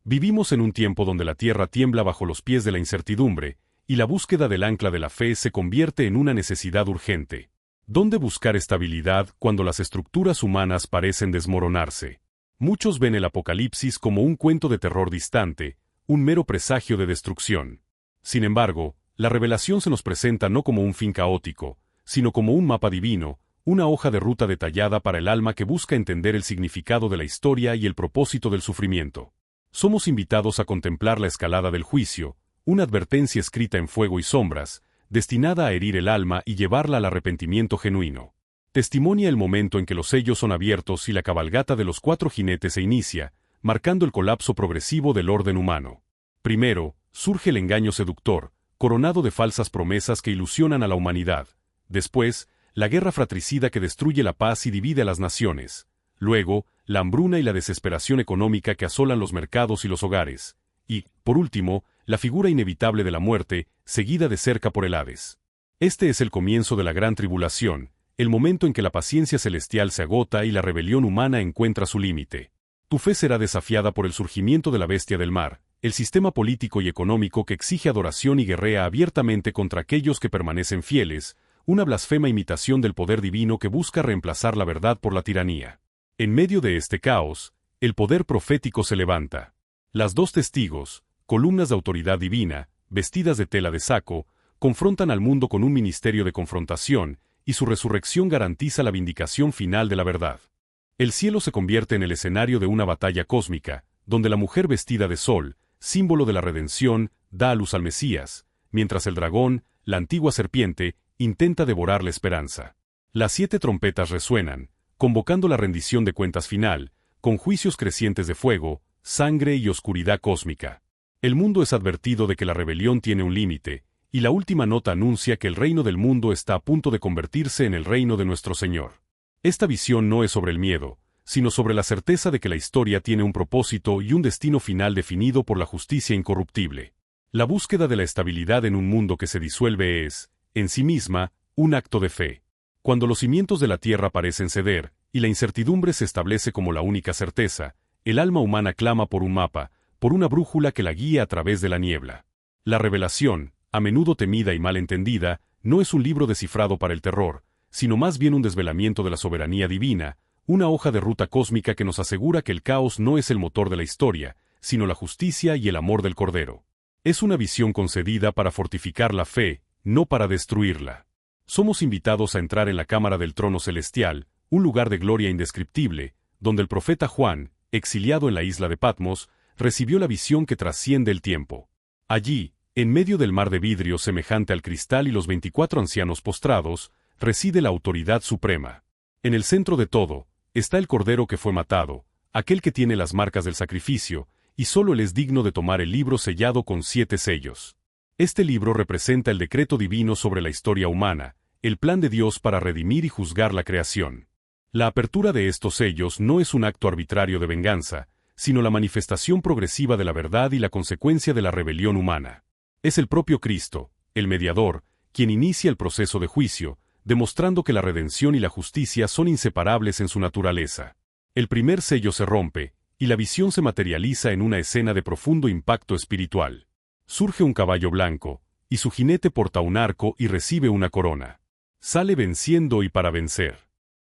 Vivimos en un tiempo donde la tierra tiembla bajo los pies de la incertidumbre, y la búsqueda del ancla de la fe se convierte en una necesidad urgente. ¿Dónde buscar estabilidad cuando las estructuras humanas parecen desmoronarse? Muchos ven el Apocalipsis como un cuento de terror distante, un mero presagio de destrucción. Sin embargo, la revelación se nos presenta no como un fin caótico, sino como un mapa divino, una hoja de ruta detallada para el alma que busca entender el significado de la historia y el propósito del sufrimiento. Somos invitados a contemplar la escalada del juicio, una advertencia escrita en fuego y sombras, destinada a herir el alma y llevarla al arrepentimiento genuino. Testimonia el momento en que los sellos son abiertos y la cabalgata de los 4 jinetes se inicia, marcando el colapso progresivo del orden humano. Primero, surge el engaño seductor, coronado de falsas promesas que ilusionan a la humanidad. Después, la guerra fratricida que destruye la paz y divide a las naciones. Luego, la hambruna y la desesperación económica que asolan los mercados y los hogares. Y, por último, la figura inevitable de la muerte, seguida de cerca por el Hades. Este es el comienzo de la gran tribulación, el momento en que la paciencia celestial se agota y la rebelión humana encuentra su límite. Tu fe será desafiada por el surgimiento de la bestia del mar, el sistema político y económico que exige adoración y guerrea abiertamente contra aquellos que permanecen fieles, una blasfema imitación del poder divino que busca reemplazar la verdad por la tiranía. En medio de este caos, el poder profético se levanta. Las 2 testigos, columnas de autoridad divina, vestidas de tela de saco, confrontan al mundo con un ministerio de confrontación, y su resurrección garantiza la vindicación final de la verdad. El cielo se convierte en el escenario de una batalla cósmica, donde la mujer vestida de sol, símbolo de la redención, da a luz al Mesías, mientras el dragón, la antigua serpiente, intenta devorar la esperanza. Las 7 trompetas resuenan, convocando la rendición de cuentas final, con juicios crecientes de fuego, sangre y oscuridad cósmica. El mundo es advertido de que la rebelión tiene un límite, y la última nota anuncia que el reino del mundo está a punto de convertirse en el reino de nuestro Señor. Esta visión no es sobre el miedo, sino sobre la certeza de que la historia tiene un propósito y un destino final definido por la justicia incorruptible. La búsqueda de la estabilidad en un mundo que se disuelve es, en sí misma, un acto de fe. Cuando los cimientos de la tierra parecen ceder, y la incertidumbre se establece como la única certeza, el alma humana clama por un mapa, por una brújula que la guíe a través de la niebla. La revelación, a menudo temida y mal entendida, no es un libro descifrado para el terror, sino más bien un desvelamiento de la soberanía divina, una hoja de ruta cósmica que nos asegura que el caos no es el motor de la historia, sino la justicia y el amor del Cordero. Es una visión concedida para fortificar la fe, no para destruirla. Somos invitados a entrar en la cámara del trono celestial, un lugar de gloria indescriptible, donde el profeta Juan, exiliado en la isla de Patmos, recibió la visión que trasciende el tiempo. Allí, en medio del mar de vidrio semejante al cristal y los 24 ancianos postrados, reside la autoridad suprema. En el centro de todo, está el Cordero que fue matado, aquel que tiene las marcas del sacrificio, y solo él es digno de tomar el libro sellado con 7 sellos. Este libro representa el decreto divino sobre la historia humana, el plan de Dios para redimir y juzgar la creación. La apertura de estos sellos no es un acto arbitrario de venganza, sino la manifestación progresiva de la verdad y la consecuencia de la rebelión humana. Es el propio Cristo, el mediador, quien inicia el proceso de juicio, demostrando que la redención y la justicia son inseparables en su naturaleza. El primer sello se rompe, y la visión se materializa en una escena de profundo impacto espiritual. Surge un caballo blanco, y su jinete porta un arco y recibe una corona. Sale venciendo y para vencer.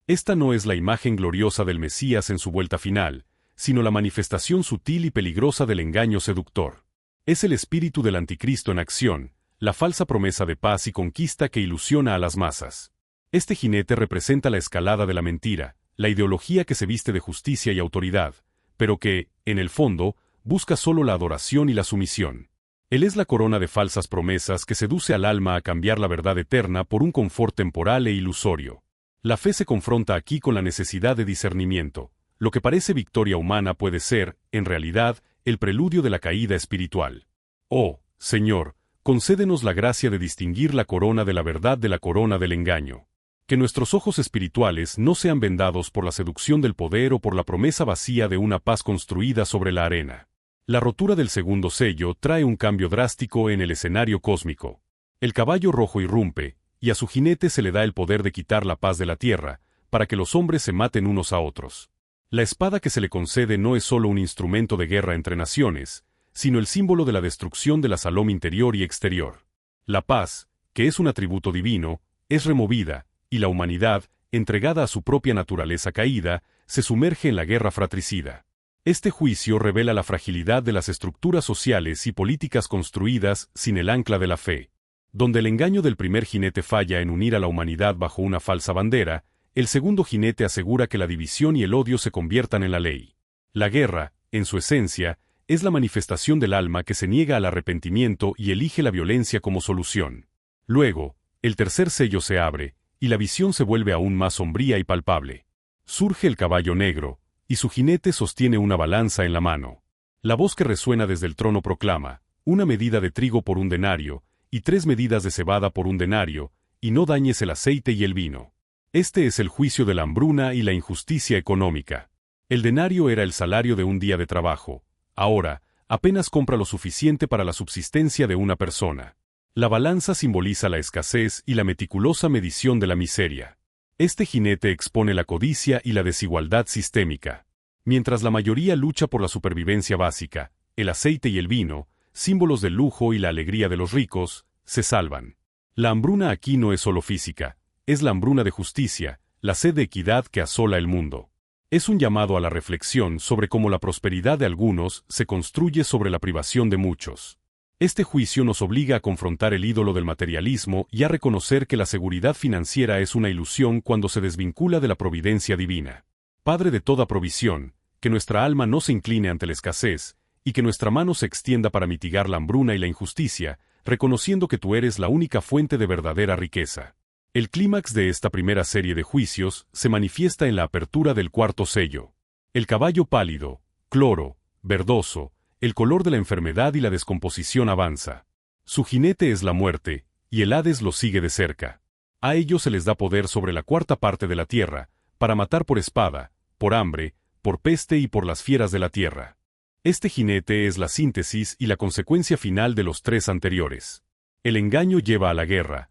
Esta no es la imagen gloriosa del Mesías en su vuelta final, sino la manifestación sutil y peligrosa del engaño seductor. Es el espíritu del anticristo en acción, la falsa promesa de paz y conquista que ilusiona a las masas. Este jinete representa la escalada de la mentira, la ideología que se viste de justicia y autoridad, pero que, en el fondo, busca solo la adoración y la sumisión. Él es la corona de falsas promesas que seduce al alma a cambiar la verdad eterna por un confort temporal e ilusorio. La fe se confronta aquí con la necesidad de discernimiento. Lo que parece victoria humana puede ser, en realidad, el preludio de la caída espiritual. Oh, Señor, concédenos la gracia de distinguir la corona de la verdad de la corona del engaño. Que nuestros ojos espirituales no sean vendados por la seducción del poder o por la promesa vacía de una paz construida sobre la arena. La rotura del segundo sello trae un cambio drástico en el escenario cósmico. El caballo rojo irrumpe, y a su jinete se le da el poder de quitar la paz de la tierra, para que los hombres se maten unos a otros. La espada que se le concede no es solo un instrumento de guerra entre naciones, sino el símbolo de la destrucción de la Salom interior y exterior. La paz, que es un atributo divino, es removida, y la humanidad, entregada a su propia naturaleza caída, se sumerge en la guerra fratricida. Este juicio revela la fragilidad de las estructuras sociales y políticas construidas sin el ancla de la fe. Donde el engaño del primer jinete falla en unir a la humanidad bajo una falsa bandera, el segundo jinete asegura que la división y el odio se conviertan en la ley. La guerra, en su esencia, es la manifestación del alma que se niega al arrepentimiento y elige la violencia como solución. Luego, el tercer sello se abre, y la visión se vuelve aún más sombría y palpable. Surge el caballo negro, y su jinete sostiene una balanza en la mano. La voz que resuena desde el trono proclama: una medida de trigo por un denario, y 3 medidas de cebada por un denario, y no dañes el aceite y el vino. Este es el juicio de la hambruna y la injusticia económica. El denario era el salario de un día de trabajo. Ahora, apenas compra lo suficiente para la subsistencia de una persona. La balanza simboliza la escasez y la meticulosa medición de la miseria. Este jinete expone la codicia y la desigualdad sistémica. Mientras la mayoría lucha por la supervivencia básica, el aceite y el vino, símbolos del lujo y la alegría de los ricos, se salvan. La hambruna aquí no es solo física, es la hambruna de justicia, la sed de equidad que asola el mundo. Es un llamado a la reflexión sobre cómo la prosperidad de algunos se construye sobre la privación de muchos. Este juicio nos obliga a confrontar el ídolo del materialismo y a reconocer que la seguridad financiera es una ilusión cuando se desvincula de la providencia divina. Padre de toda provisión, que nuestra alma no se incline ante la escasez, y que nuestra mano se extienda para mitigar la hambruna y la injusticia, reconociendo que tú eres la única fuente de verdadera riqueza. El clímax de esta primera serie de juicios se manifiesta en la apertura del cuarto sello. El caballo pálido, cloro, verdoso, el color de la enfermedad y la descomposición avanza. Su jinete es la muerte, y el Hades lo sigue de cerca. A ellos se les da poder sobre la cuarta parte de la tierra, para matar por espada, por hambre, por peste y por las fieras de la tierra. Este jinete es la síntesis y la consecuencia final de los 3 anteriores. El engaño lleva a la guerra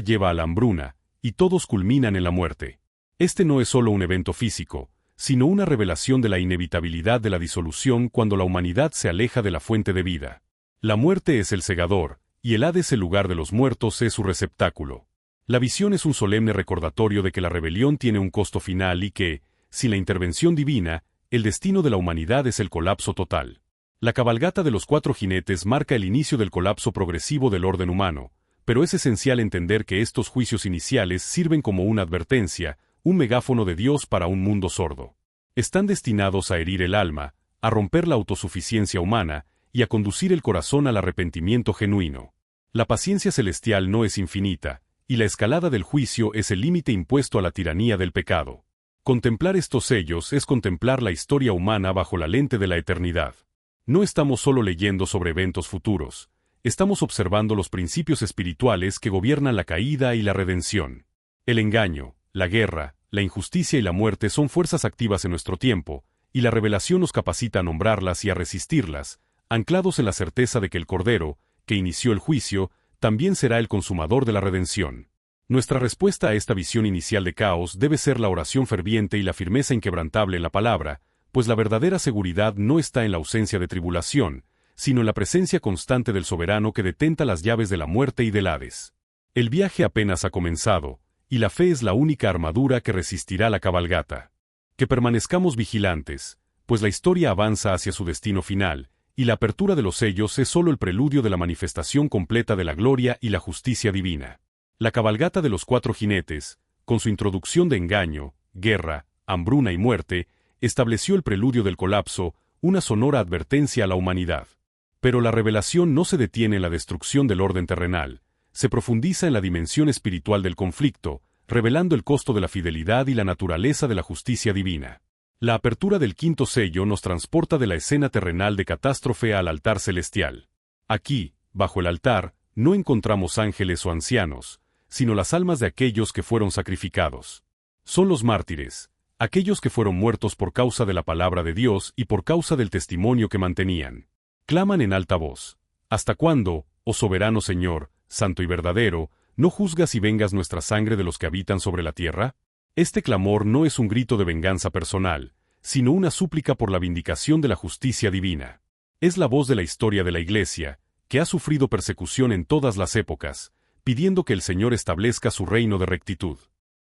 lleva a la hambruna, y todos culminan en la muerte. Este no es solo un evento físico, sino una revelación de la inevitabilidad de la disolución cuando la humanidad se aleja de la fuente de vida. La muerte es el segador, y el Hades, el lugar de los muertos, es su receptáculo. La visión es un solemne recordatorio de que la rebelión tiene un costo final y que, sin la intervención divina, el destino de la humanidad es el colapso total. La cabalgata de los 4 jinetes marca el inicio del colapso progresivo del orden humano, pero es esencial entender que estos juicios iniciales sirven como una advertencia, un megáfono de Dios para un mundo sordo. Están destinados a herir el alma, a romper la autosuficiencia humana y a conducir el corazón al arrepentimiento genuino. La paciencia celestial no es infinita, y la escalada del juicio es el límite impuesto a la tiranía del pecado. Contemplar estos sellos es contemplar la historia humana bajo la lente de la eternidad. No estamos solo leyendo sobre eventos futuros, estamos observando los principios espirituales que gobiernan la caída y la redención. El engaño, la guerra, la injusticia y la muerte son fuerzas activas en nuestro tiempo, y la revelación nos capacita a nombrarlas y a resistirlas, anclados en la certeza de que el Cordero, que inició el juicio, también será el consumador de la redención. Nuestra respuesta a esta visión inicial de caos debe ser la oración ferviente y la firmeza inquebrantable en la palabra, pues la verdadera seguridad no está en la ausencia de tribulación, sino en la presencia constante del soberano que detenta las llaves de la muerte y del Hades. El viaje apenas ha comenzado, y la fe es la única armadura que resistirá la cabalgata. Que permanezcamos vigilantes, pues la historia avanza hacia su destino final, y la apertura de los sellos es solo el preludio de la manifestación completa de la gloria y la justicia divina. La cabalgata de los 4 jinetes, con su introducción de engaño, guerra, hambruna y muerte, estableció el preludio del colapso, una sonora advertencia a la humanidad. Pero la revelación no se detiene en la destrucción del orden terrenal, se profundiza en la dimensión espiritual del conflicto, revelando el costo de la fidelidad y la naturaleza de la justicia divina. La apertura del 5.º sello nos transporta de la escena terrenal de catástrofe al altar celestial. Aquí, bajo el altar, no encontramos ángeles o ancianos, sino las almas de aquellos que fueron sacrificados. Son los mártires, aquellos que fueron muertos por causa de la palabra de Dios y por causa del testimonio que mantenían. Claman en alta voz: ¿hasta cuándo, oh soberano Señor, santo y verdadero, no juzgas y vengas nuestra sangre de los que habitan sobre la tierra? Este clamor no es un grito de venganza personal, sino una súplica por la vindicación de la justicia divina. Es la voz de la historia de la Iglesia, que ha sufrido persecución en todas las épocas, pidiendo que el Señor establezca su reino de rectitud.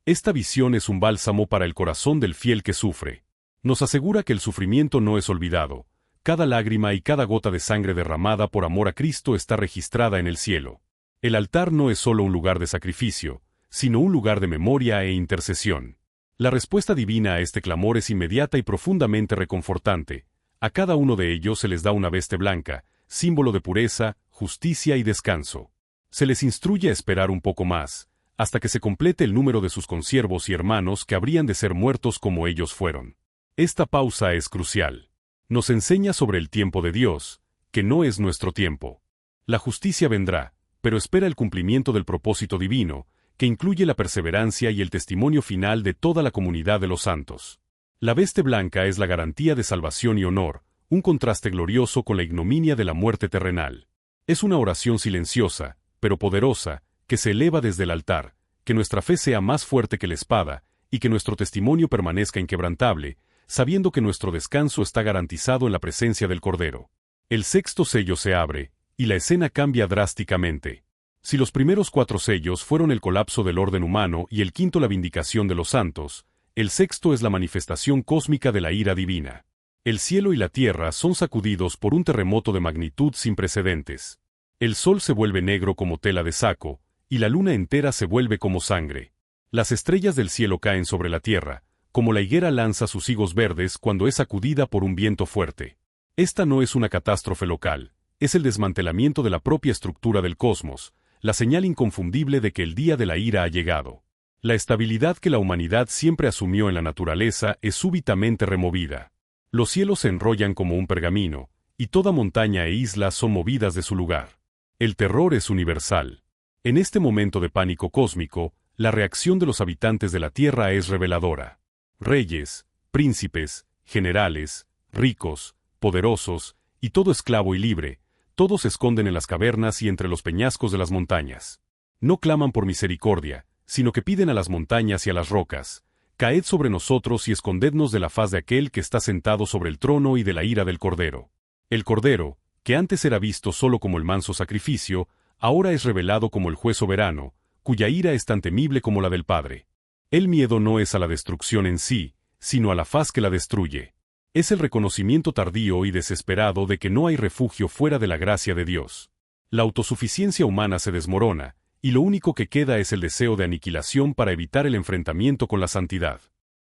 Esta visión es un bálsamo para el corazón del fiel que sufre. Nos asegura que el sufrimiento no es olvidado. Cada lágrima y cada gota de sangre derramada por amor a Cristo está registrada en el cielo. El altar no es solo un lugar de sacrificio, sino un lugar de memoria e intercesión. La respuesta divina a este clamor es inmediata y profundamente reconfortante. A cada uno de ellos se les da una veste blanca, símbolo de pureza, justicia y descanso. Se les instruye a esperar un poco más, hasta que se complete el número de sus consiervos y hermanos que habrían de ser muertos como ellos fueron. Esta pausa es crucial. Nos enseña sobre el tiempo de Dios, que no es nuestro tiempo. La justicia vendrá, pero espera el cumplimiento del propósito divino, que incluye la perseverancia y el testimonio final de toda la comunidad de los santos. La veste blanca es la garantía de salvación y honor, un contraste glorioso con la ignominia de la muerte terrenal. Es una oración silenciosa, pero poderosa, que se eleva desde el altar, que nuestra fe sea más fuerte que la espada, y que nuestro testimonio permanezca inquebrantable, sabiendo que nuestro descanso está garantizado en la presencia del Cordero. El sexto sello se abre, y la escena cambia drásticamente. Si los primeros 4 sellos fueron el colapso del orden humano y el quinto la vindicación de los santos, el sexto es la manifestación cósmica de la ira divina. El cielo y la tierra son sacudidos por un terremoto de magnitud sin precedentes. El sol se vuelve negro como tela de saco, y la luna entera se vuelve como sangre. Las estrellas del cielo caen sobre la tierra, como la higuera lanza sus higos verdes cuando es sacudida por un viento fuerte. Esta no es una catástrofe local, es el desmantelamiento de la propia estructura del cosmos, la señal inconfundible de que el día de la ira ha llegado. La estabilidad que la humanidad siempre asumió en la naturaleza es súbitamente removida. Los cielos se enrollan como un pergamino, y toda montaña e isla son movidas de su lugar. El terror es universal. En este momento de pánico cósmico, la reacción de los habitantes de la Tierra es reveladora. Reyes, príncipes, generales, ricos, poderosos, y todo esclavo y libre, todos se esconden en las cavernas y entre los peñascos de las montañas. No claman por misericordia, sino que piden a las montañas y a las rocas: caed sobre nosotros y escondednos de la faz de aquel que está sentado sobre el trono y de la ira del Cordero. El Cordero, que antes era visto solo como el manso sacrificio, ahora es revelado como el juez soberano, cuya ira es tan temible como la del Padre. El miedo no es a la destrucción en sí, sino a la faz que la destruye. Es el reconocimiento tardío y desesperado de que no hay refugio fuera de la gracia de Dios. La autosuficiencia humana se desmorona, y lo único que queda es el deseo de aniquilación para evitar el enfrentamiento con la santidad.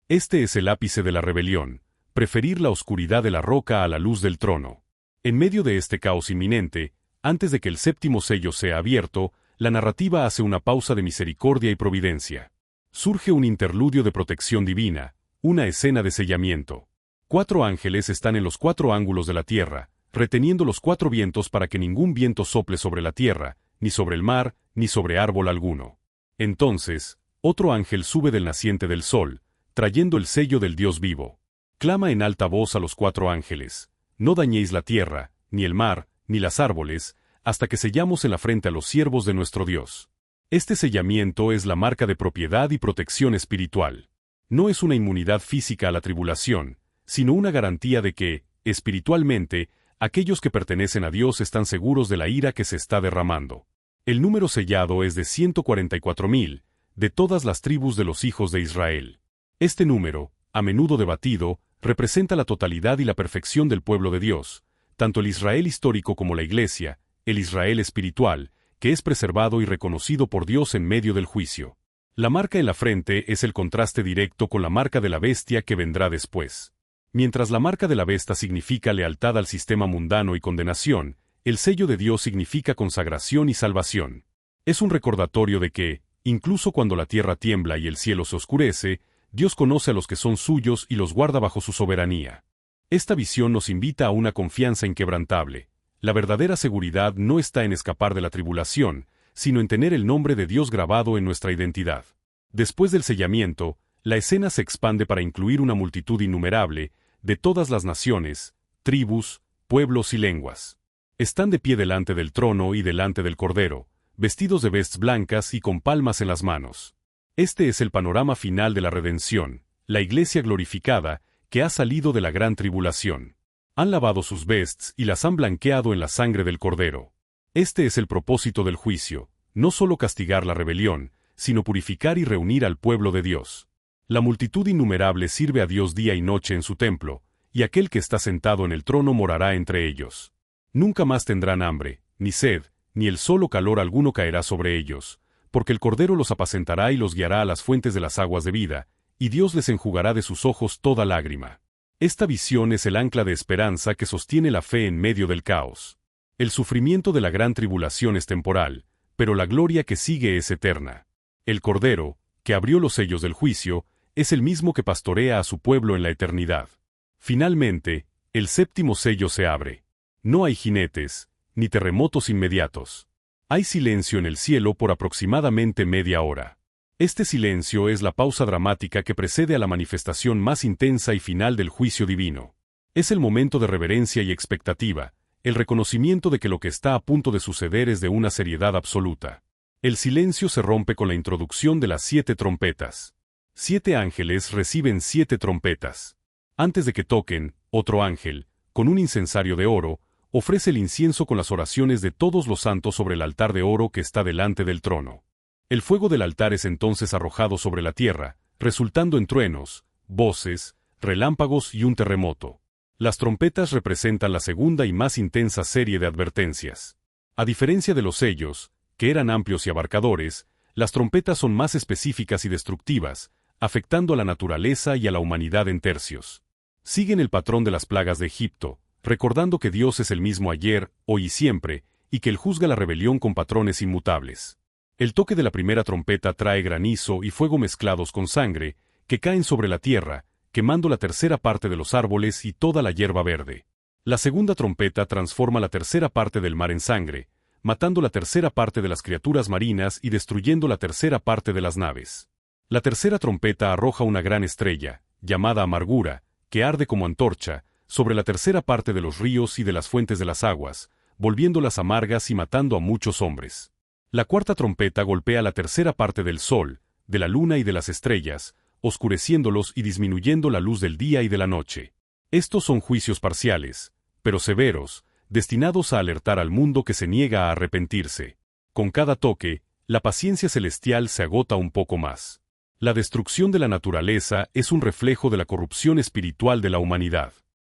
Este es el ápice de la rebelión, preferir la oscuridad de la roca a la luz del trono. En medio de este caos inminente, antes de que el séptimo sello sea abierto, la narrativa hace una pausa de misericordia y providencia. Surge un interludio de protección divina, una escena de sellamiento. 4 ángeles están en los 4 ángulos de la tierra, reteniendo los 4 vientos para que ningún viento sople sobre la tierra, ni sobre el mar, ni sobre árbol alguno. Entonces, otro ángel sube del naciente del sol, trayendo el sello del Dios vivo. Clama en alta voz a los 4 ángeles: no dañéis la tierra, ni el mar, ni las árboles, hasta que sellamos en la frente a los siervos de nuestro Dios. Este sellamiento es la marca de propiedad y protección espiritual. No es una inmunidad física a la tribulación, sino una garantía de que, espiritualmente, aquellos que pertenecen a Dios están seguros de la ira que se está derramando. El número sellado es de 144,000, de todas las tribus de los hijos de Israel. Este número, a menudo debatido, representa la totalidad y la perfección del pueblo de Dios, tanto el Israel histórico como la Iglesia, el Israel espiritual, que es preservado y reconocido por Dios en medio del juicio. La marca en la frente es el contraste directo con la marca de la bestia que vendrá después. Mientras la marca de la bestia significa lealtad al sistema mundano y condenación, el sello de Dios significa consagración y salvación. Es un recordatorio de que, incluso cuando la tierra tiembla y el cielo se oscurece, Dios conoce a los que son suyos y los guarda bajo su soberanía. Esta visión nos invita a una confianza inquebrantable. La verdadera seguridad no está en escapar de la tribulación, sino en tener el nombre de Dios grabado en nuestra identidad. Después del sellamiento, la escena se expande para incluir una multitud innumerable, de todas las naciones, tribus, pueblos y lenguas. Están de pie delante del trono y delante del Cordero, vestidos de vestes blancas y con palmas en las manos. Este es el panorama final de la redención, la Iglesia glorificada, que ha salido de la gran tribulación. Han lavado sus vestes y las han blanqueado en la sangre del Cordero. Este es el propósito del juicio, no solo castigar la rebelión, sino purificar y reunir al pueblo de Dios. La multitud innumerable sirve a Dios día y noche en su templo, y aquel que está sentado en el trono morará entre ellos. Nunca más tendrán hambre, ni sed, ni el sol o calor alguno caerá sobre ellos, porque el Cordero los apacentará y los guiará a las fuentes de las aguas de vida, y Dios les enjugará de sus ojos toda lágrima. Esta visión es el ancla de esperanza que sostiene la fe en medio del caos. El sufrimiento de la gran tribulación es temporal, pero la gloria que sigue es eterna. El Cordero, que abrió los sellos del juicio, es el mismo que pastorea a su pueblo en la eternidad. Finalmente, el séptimo sello se abre. No hay jinetes, ni terremotos inmediatos. Hay silencio en el cielo por aproximadamente media hora. Este silencio es la pausa dramática que precede a la manifestación más intensa y final del juicio divino. Es el momento de reverencia y expectativa, el reconocimiento de que lo que está a punto de suceder es de una seriedad absoluta. El silencio se rompe con la introducción de las 7 trompetas. 7 ángeles reciben 7 trompetas. Antes de que toquen, otro ángel, con un incensario de oro, ofrece el incienso con las oraciones de todos los santos sobre el altar de oro que está delante del trono. El fuego del altar es entonces arrojado sobre la tierra, resultando en truenos, voces, relámpagos y un terremoto. Las trompetas representan la segunda y más intensa serie de advertencias. A diferencia de los sellos, que eran amplios y abarcadores, las trompetas son más específicas y destructivas, afectando a la naturaleza y a la humanidad en tercios. Siguen el patrón de las plagas de Egipto, recordando que Dios es el mismo ayer, hoy y siempre, y que Él juzga la rebelión con patrones inmutables. El toque de la primera trompeta trae granizo y fuego mezclados con sangre, que caen sobre la tierra, quemando la tercera parte de los árboles y toda la hierba verde. La segunda trompeta transforma la tercera parte del mar en sangre, matando la tercera parte de las criaturas marinas y destruyendo la tercera parte de las naves. La tercera trompeta arroja una gran estrella, llamada amargura, que arde como antorcha, sobre la tercera parte de los ríos y de las fuentes de las aguas, volviéndolas amargas y matando a muchos hombres. La cuarta trompeta golpea la tercera parte del sol, de la luna y de las estrellas, oscureciéndolos y disminuyendo la luz del día y de la noche. Estos son juicios parciales, pero severos, destinados a alertar al mundo que se niega a arrepentirse. Con cada toque, la paciencia celestial se agota un poco más. La destrucción de la naturaleza es un reflejo de la corrupción espiritual de la humanidad.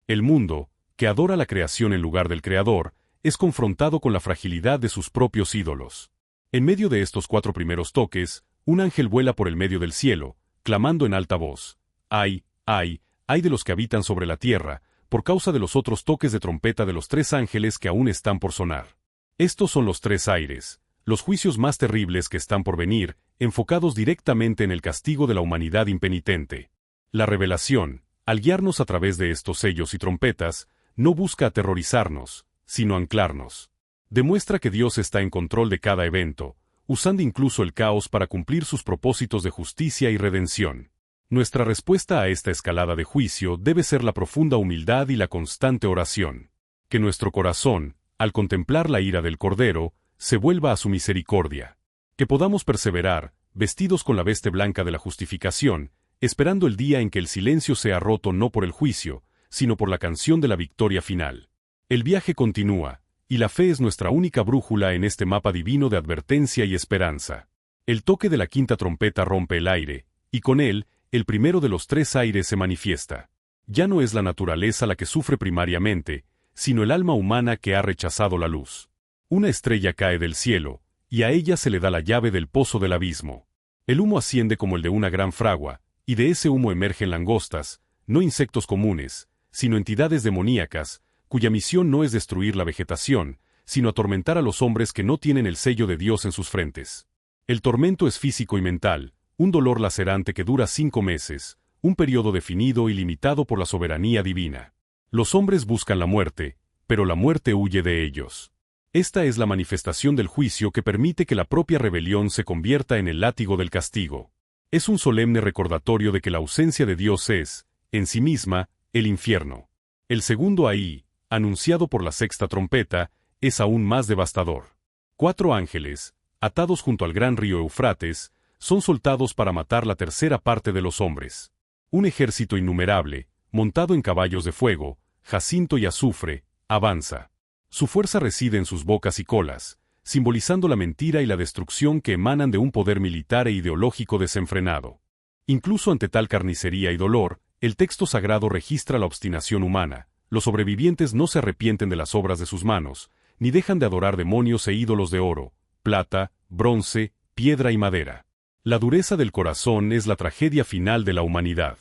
El mundo, que adora la creación en lugar del Creador, es confrontado con la fragilidad de sus propios ídolos. En medio de estos 4 primeros toques, un ángel vuela por el medio del cielo, clamando en alta voz: ¡Ay, ay, ay de los que habitan sobre la tierra, por causa de los otros toques de trompeta de los 3 ángeles que aún están por sonar! Estos son los 3 aires, los juicios más terribles que están por venir, enfocados directamente en el castigo de la humanidad impenitente. La revelación, al guiarnos a través de estos sellos y trompetas, no busca aterrorizarnos, sino anclarnos. Demuestra que Dios está en control de cada evento, usando incluso el caos para cumplir sus propósitos de justicia y redención. Nuestra respuesta a esta escalada de juicio debe ser la profunda humildad y la constante oración. Que nuestro corazón, al contemplar la ira del Cordero, se vuelva a su misericordia. Que podamos perseverar, vestidos con la veste blanca de la justificación, esperando el día en que el silencio sea roto no por el juicio, sino por la canción de la victoria final. El viaje continúa, y la fe es nuestra única brújula en este mapa divino de advertencia y esperanza. El toque de la quinta trompeta rompe el aire, y con él, el primero de los 3 aires se manifiesta. Ya no es la naturaleza la que sufre primariamente, sino el alma humana que ha rechazado la luz. Una estrella cae del cielo, y a ella se le da la llave del pozo del abismo. El humo asciende como el de una gran fragua, y de ese humo emergen langostas, no insectos comunes, sino entidades demoníacas, cuya misión no es destruir la vegetación, sino atormentar a los hombres que no tienen el sello de Dios en sus frentes. El tormento es físico y mental, un dolor lacerante que dura 5 meses, un periodo definido y limitado por la soberanía divina. Los hombres buscan la muerte, pero la muerte huye de ellos. Esta es la manifestación del juicio que permite que la propia rebelión se convierta en el látigo del castigo. Es un solemne recordatorio de que la ausencia de Dios es, en sí misma, el infierno. El segundo ahí, anunciado por la sexta trompeta, es aún más devastador. 4 ángeles, atados junto al gran río Eufrates, son soltados para matar la tercera parte de los hombres. Un ejército innumerable, montado en caballos de fuego, jacinto y azufre, avanza. Su fuerza reside en sus bocas y colas, simbolizando la mentira y la destrucción que emanan de un poder militar e ideológico desenfrenado. Incluso ante tal carnicería y dolor, el texto sagrado registra la obstinación humana. Los sobrevivientes no se arrepienten de las obras de sus manos, ni dejan de adorar demonios e ídolos de oro, plata, bronce, piedra y madera. La dureza del corazón es la tragedia final de la humanidad.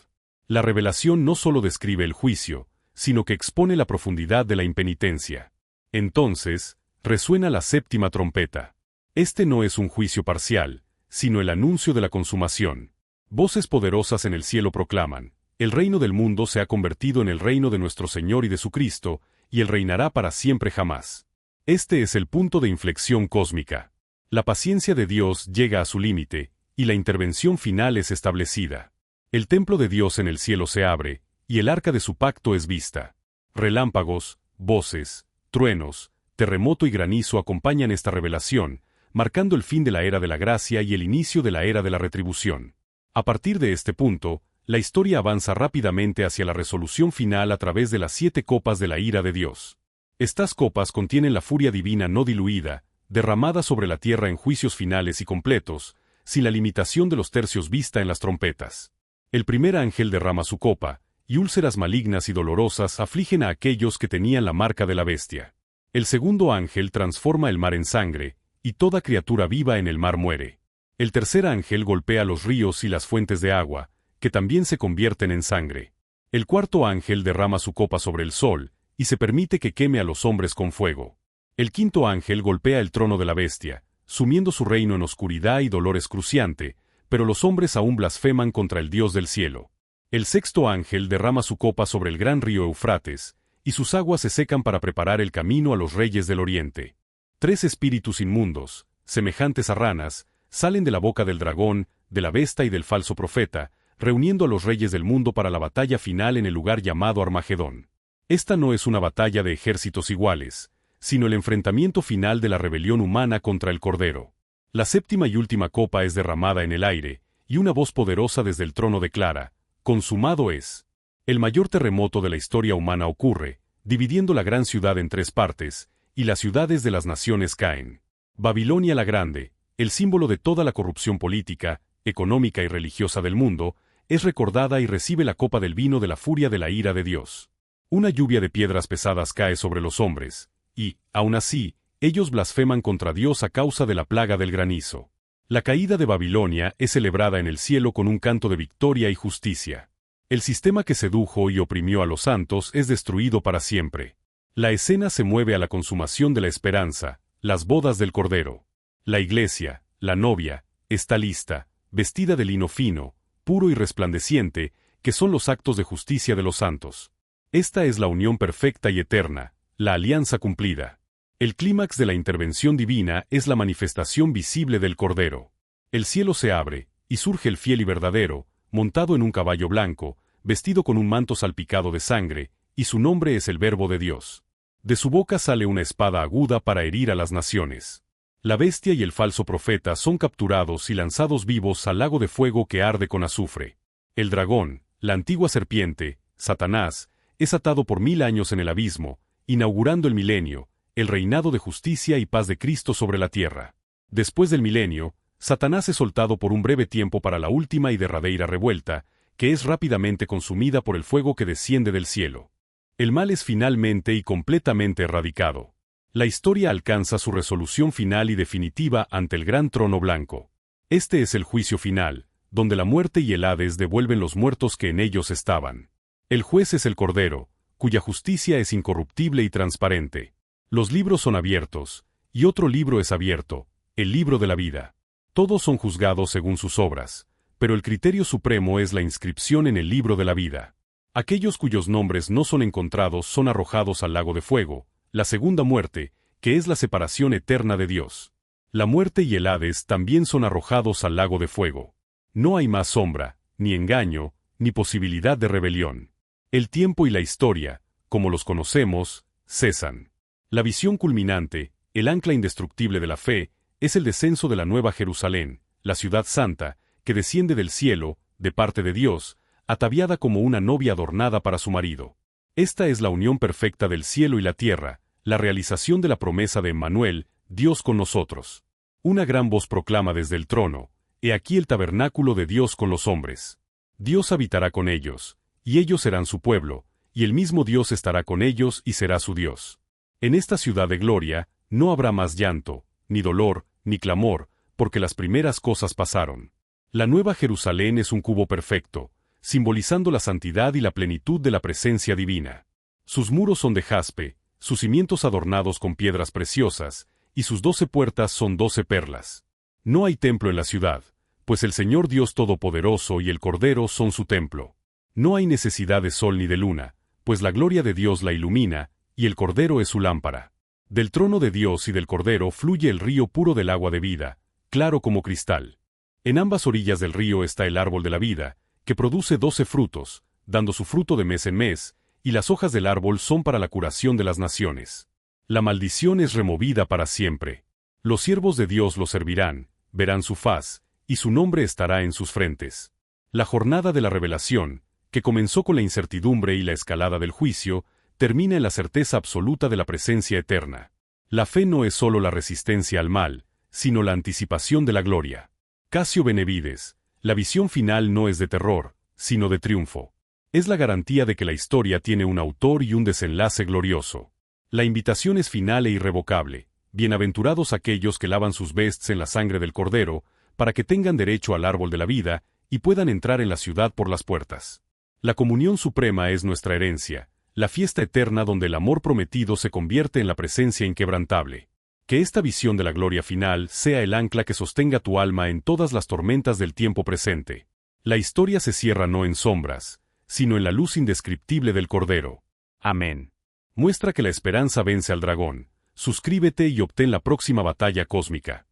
La revelación no solo describe el juicio, sino que expone la profundidad de la impenitencia. Entonces, resuena la séptima trompeta. Este no es un juicio parcial, sino el anuncio de la consumación. Voces poderosas en el cielo proclaman: el reino del mundo se ha convertido en el reino de nuestro Señor y de su Cristo, y él reinará para siempre jamás. Este es el punto de inflexión cósmica. La paciencia de Dios llega a su límite, y la intervención final es establecida. El templo de Dios en el cielo se abre, y el arca de su pacto es vista. Relámpagos, voces, truenos, terremoto y granizo acompañan esta revelación, marcando el fin de la era de la gracia y el inicio de la era de la retribución. A partir de este punto, la historia avanza rápidamente hacia la resolución final a través de las 7 copas de la ira de Dios. Estas copas contienen la furia divina no diluida, derramada sobre la tierra en juicios finales y completos, sin la limitación de los tercios vista en las trompetas. El primer ángel derrama su copa, y úlceras malignas y dolorosas afligen a aquellos que tenían la marca de la bestia. El segundo ángel transforma el mar en sangre, y toda criatura viva en el mar muere. El tercer ángel golpea los ríos y las fuentes de agua, que también se convierten en sangre. El cuarto ángel derrama su copa sobre el sol, y se permite que queme a los hombres con fuego. El quinto ángel golpea el trono de la bestia, sumiendo su reino en oscuridad y dolor excruciante, pero los hombres aún blasfeman contra el Dios del cielo. El sexto ángel derrama su copa sobre el gran río Eufrates, y sus aguas se secan para preparar el camino a los reyes del oriente. 3 espíritus inmundos, semejantes a ranas, salen de la boca del dragón, de la bestia y del falso profeta, reuniendo a los reyes del mundo para la batalla final en el lugar llamado Armagedón. Esta no es una batalla de ejércitos iguales, sino el enfrentamiento final de la rebelión humana contra el Cordero. La séptima y última copa es derramada en el aire, y una voz poderosa desde el trono declara: consumado es. El mayor terremoto de la historia humana ocurre, dividiendo la gran ciudad en 3 partes, y las ciudades de las naciones caen. Babilonia la Grande, el símbolo de toda la corrupción política, económica y religiosa del mundo, es recordada y recibe la copa del vino de la furia de la ira de Dios. Una lluvia de piedras pesadas cae sobre los hombres, y, aun así, ellos blasfeman contra Dios a causa de la plaga del granizo. La caída de Babilonia es celebrada en el cielo con un canto de victoria y justicia. El sistema que sedujo y oprimió a los santos es destruido para siempre. La escena se mueve a la consumación de la esperanza, las bodas del Cordero. La iglesia, la novia, está lista, vestida de lino fino, puro y resplandeciente, que son los actos de justicia de los santos. Esta es la unión perfecta y eterna, la alianza cumplida. El clímax de la intervención divina es la manifestación visible del Cordero. El cielo se abre, y surge el fiel y verdadero, montado en un caballo blanco, vestido con un manto salpicado de sangre, y su nombre es el Verbo de Dios. De su boca sale una espada aguda para herir a las naciones. La bestia y el falso profeta son capturados y lanzados vivos al lago de fuego que arde con azufre. El dragón, la antigua serpiente, Satanás, es atado por 1000 años en el abismo, inaugurando el milenio, el reinado de justicia y paz de Cristo sobre la tierra. Después del milenio, Satanás es soltado por un breve tiempo para la última y derradeira revuelta, que es rápidamente consumida por el fuego que desciende del cielo. El mal es finalmente y completamente erradicado. La historia alcanza su resolución final y definitiva ante el gran trono blanco. Este es el juicio final, donde la muerte y el Hades devuelven los muertos que en ellos estaban. El juez es el Cordero, cuya justicia es incorruptible y transparente. Los libros son abiertos, y otro libro es abierto, el libro de la vida. Todos son juzgados según sus obras, pero el criterio supremo es la inscripción en el libro de la vida. Aquellos cuyos nombres no son encontrados son arrojados al lago de fuego, la segunda muerte, que es la separación eterna de Dios. La muerte y el Hades también son arrojados al lago de fuego. No hay más sombra, ni engaño, ni posibilidad de rebelión. El tiempo y la historia, como los conocemos, cesan. La visión culminante, el ancla indestructible de la fe, es el descenso de la Nueva Jerusalén, la ciudad santa, que desciende del cielo, de parte de Dios, ataviada como una novia adornada para su marido. Esta es la unión perfecta del cielo y la tierra, la realización de la promesa de Emmanuel, Dios con nosotros. Una gran voz proclama desde el trono: He aquí el tabernáculo de Dios con los hombres. Dios habitará con ellos, y ellos serán su pueblo, y el mismo Dios estará con ellos y será su Dios. En esta ciudad de gloria, no habrá más llanto, ni dolor, ni clamor, porque las primeras cosas pasaron. La nueva Jerusalén es un cubo perfecto, simbolizando la santidad y la plenitud de la presencia divina. Sus muros son de jaspe, sus cimientos adornados con piedras preciosas, y sus 12 puertas son 12 perlas. No hay templo en la ciudad, pues el Señor Dios Todopoderoso y el Cordero son su templo. No hay necesidad de sol ni de luna, pues la gloria de Dios la ilumina, y el Cordero es su lámpara. Del trono de Dios y del Cordero fluye el río puro del agua de vida, claro como cristal. En ambas orillas del río está el árbol de la vida, que produce 12 frutos, dando su fruto de mes en mes, y las hojas del árbol son para la curación de las naciones. La maldición es removida para siempre. Los siervos de Dios lo servirán, verán su faz, y su nombre estará en sus frentes. La jornada de la revelación, que comenzó con la incertidumbre y la escalada del juicio, termina en la certeza absoluta de la presencia eterna. La fe no es solo la resistencia al mal, sino la anticipación de la gloria. Casio Benevides: la visión final no es de terror, sino de triunfo. Es la garantía de que la historia tiene un autor y un desenlace glorioso. La invitación es final e irrevocable. Bienaventurados aquellos que lavan sus vestes en la sangre del Cordero, para que tengan derecho al árbol de la vida, y puedan entrar en la ciudad por las puertas. La comunión suprema es nuestra herencia, la fiesta eterna donde el amor prometido se convierte en la presencia inquebrantable. Que esta visión de la gloria final sea el ancla que sostenga tu alma en todas las tormentas del tiempo presente. La historia se cierra no en sombras, sino en la luz indescriptible del Cordero. Amén. Muestra que la esperanza vence al dragón. Suscríbete y obtén la próxima batalla cósmica.